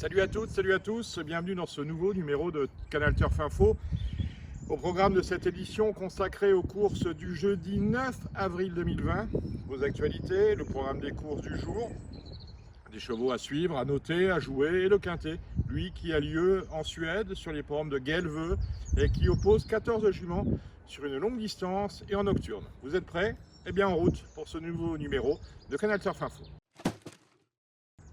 Salut à toutes, salut à tous, bienvenue dans ce nouveau numéro de Canal Turf Info. Au programme de cette édition consacrée aux courses du jeudi 9 avril 2020, vos actualités, le programme des courses du jour, des chevaux à suivre, à noter, à jouer et le quintet, lui qui a lieu en Suède sur les programmes de Gelve et qui oppose 14 juments sur une longue distance et en nocturne. Vous êtes prêts? Eh bien en route pour ce nouveau numéro de Canal Turf Info.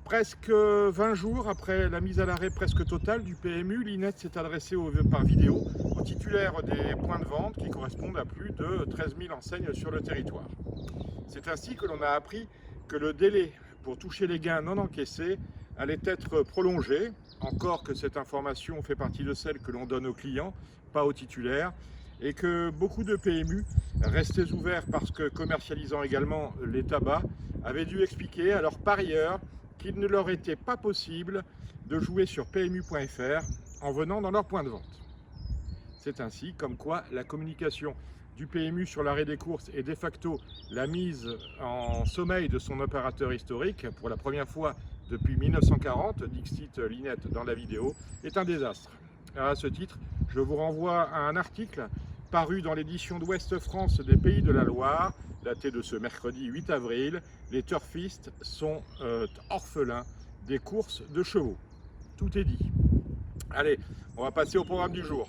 Presque 20 jours après la mise à l'arrêt presque totale du PMU, l'INET s'est adressé par vidéo aux titulaires des points de vente qui correspondent à plus de 13 000 enseignes sur le territoire. C'est ainsi que l'on a appris que le délai pour toucher les gains non encaissés allait être prolongé, encore que cette information fait partie de celle que l'on donne aux clients, pas aux titulaires, et que beaucoup de PMU, restés ouverts parce que commercialisant également les tabacs, avaient dû expliquer à leurs parieurs qu'il ne leur était pas possible de jouer sur PMU.fr en venant dans leur point de vente. C'est ainsi comme quoi la communication du PMU sur l'arrêt des courses et de facto la mise en sommeil de son opérateur historique pour la première fois depuis 1940, dixit l'INET dans la vidéo, est un désastre. Alors à ce titre, je vous renvoie à un article paru dans l'édition d'Ouest France des Pays de la Loire, daté de ce mercredi 8 avril, les turfistes sont orphelins des courses de chevaux. Tout est dit. Allez, on va passer au programme du jour.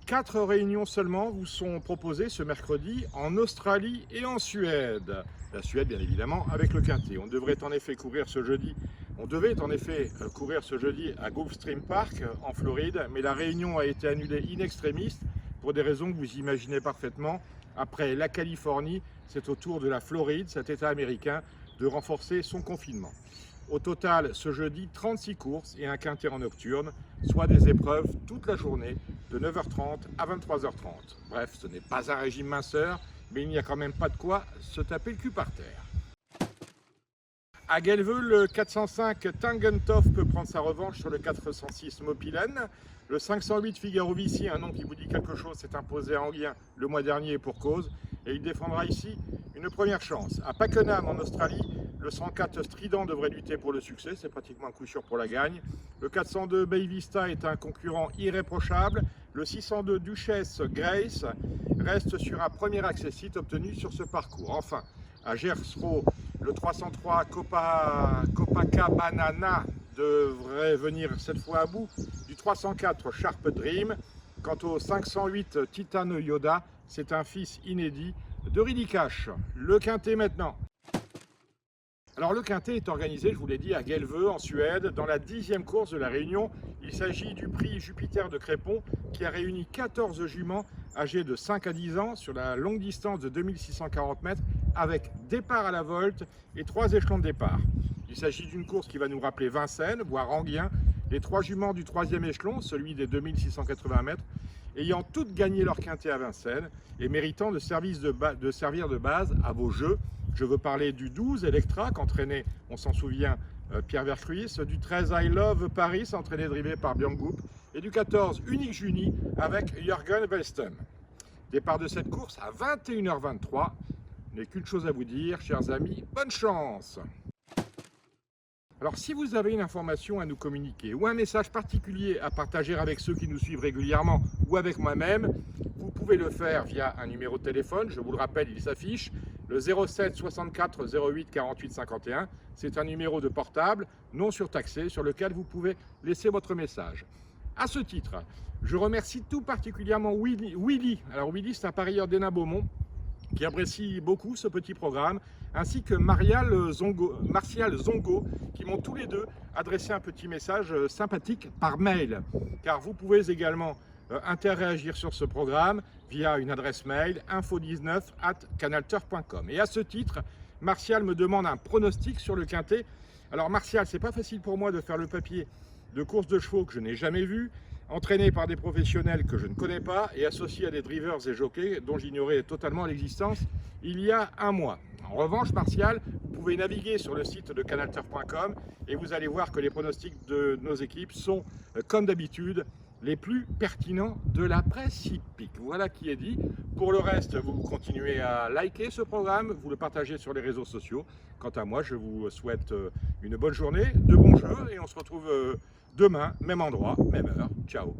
4 réunions seulement vous sont proposées ce mercredi en Australie et en Suède. La Suède, bien évidemment, avec le quintet. On devait en effet courir ce jeudi à Gulfstream Park en Floride, mais la réunion a été annulée in extremis pour des raisons que vous imaginez parfaitement. Après la Californie, c'est au tour de la Floride, cet État américain, de renforcer son confinement. Au total, ce jeudi, 36 courses et un quintet en nocturne, soit des épreuves toute la journée, de 9h30 à 23h30. Bref, ce n'est pas un régime minceur, mais il n'y a quand même pas de quoi se taper le cul par terre. À Gelve, le 405 Tangentoff peut prendre sa revanche sur le 406 Mopilen. Le 508 Figaro Vici, un nom qui vous dit quelque chose, s'est imposé à Anguien le mois dernier pour cause. Et il défendra ici une première chance. À Pakenham en Australie, le 104 Strident devrait lutter pour le succès, c'est pratiquement un coup sûr pour la gagne. Le 402 Bay Vista est un concurrent irréprochable. Le 602 Duchesse Grace reste sur un premier accessite obtenu sur ce parcours. Enfin, à Gersro, le 303 Copacabana devrait venir cette fois à bout du 304 Sharp Dream. Quant au 508 Titan Yoda, c'est un fils inédit de Ridley Cash. Le quintet maintenant. Alors le quintet est organisé, je vous l'ai dit, à Gelve en Suède, dans la 10e course de la Réunion. Il s'agit du prix Jupiter de Crépon qui a réuni 14 juments âgés de 5 à 10 ans sur la longue distance de 2640 mètres avec départ à la volte et 3 échelons de départ. Il s'agit d'une course qui va nous rappeler Vincennes, voire Anguien, les 3 juments du 3e échelon, celui des 2680 mètres, ayant toutes gagné leur quintet à Vincennes et méritant de servir de base à vos jeux. Je veux parler du 12 Electra, qu'entraînait, on s'en souvient, Pierre Vercruis, du 13 I Love Paris, entraîné drivé par Björn Goop, et du 14 Unique Juni avec Jürgen Wellstum. Départ de cette course à 21h23. Je n'ai qu'une chose à vous dire, chers amis, bonne chance! Alors si vous avez une information à nous communiquer ou un message particulier à partager avec ceux qui nous suivent régulièrement ou avec moi-même, vous pouvez le faire via un numéro de téléphone, je vous le rappelle, il s'affiche, le 07 64 08 48 51. C'est un numéro de portable non surtaxé sur lequel vous pouvez laisser votre message. À ce titre, je remercie tout particulièrement Willy. Alors Willy, c'est un parieur d'Hénin-Beaumont qui apprécie beaucoup ce petit programme, ainsi que Martial Zongo, qui m'ont tous les deux adressé un petit message sympathique par mail. Car vous pouvez également interagir sur ce programme via une adresse mail info19@canalturf.com. Et à ce titre, Martial me demande un pronostic sur le quintet. Alors Martial, c'est pas facile pour moi de faire le papier de course de chevaux que je n'ai jamais vu, entraîné par des professionnels que je ne connais pas et associé à des drivers et jockeys dont j'ignorais totalement l'existence il y a un mois. En revanche, Martial, vous pouvez naviguer sur le site de canalturf.com et vous allez voir que les pronostics de nos équipes sont, comme d'habitude, les plus pertinents de la presse hippique. Voilà qui est dit. Pour le reste, vous continuez à liker ce programme, vous le partagez sur les réseaux sociaux. Quant à moi, je vous souhaite une bonne journée, de bons jeux et on se retrouve demain, même endroit, même heure. Ciao.